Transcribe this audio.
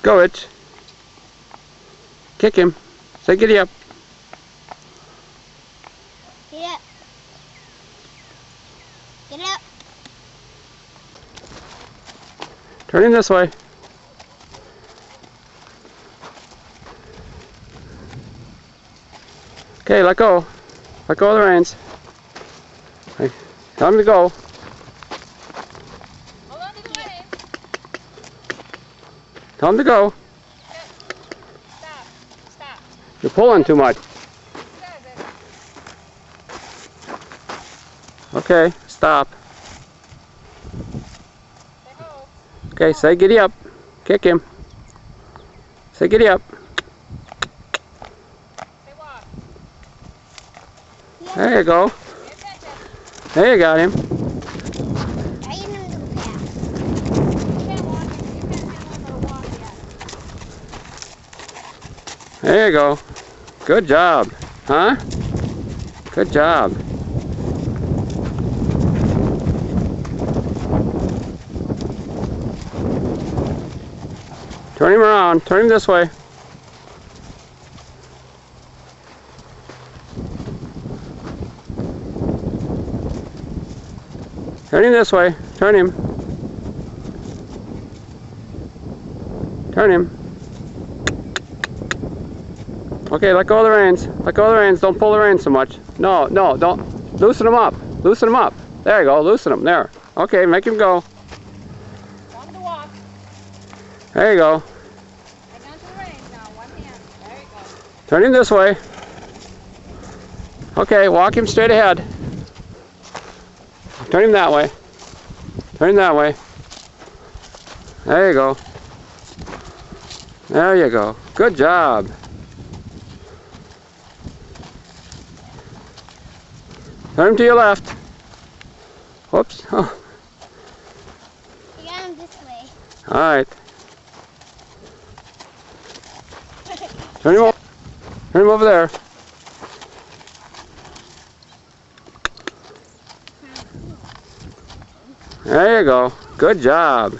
Let's go, Rich. Kick him. Say giddy up. Get up. Get up. Turn him this way. Okay, let go. Let go of the reins. Okay. Tell him to go. Hold on to the reins. Tell him to go. Stop. Stop. You're pulling too much. Says it. Okay, stop. Say ho. Okay, say giddy up. Kick him. Say giddy up. Say walk. There you go. Pay attention. There you got him. Are you going to go fast? You can't walk. You can't learn how to walk yet. There you go. Good job. Huh? Good job. Turn him around. Turn him this way. Turn him this way. Turn him. Turn him. Okay, let go of the reins. Let go of the reins. Don't pull the reins so much. No, no, don't. Loosen them up. Loosen them up. There you go. Loosen them. There. Okay, make him go. Tell him to walk. There you go. Hang on to the reins now. One hand. There you go. Turn him this way. Okay, walk him straight ahead. Turn him that way. Turn him that way. There you go. There you go. Good job. Turn him to your left. Whoops. Oh. You got him this way. All right. Turn him over there. There you go. Good job.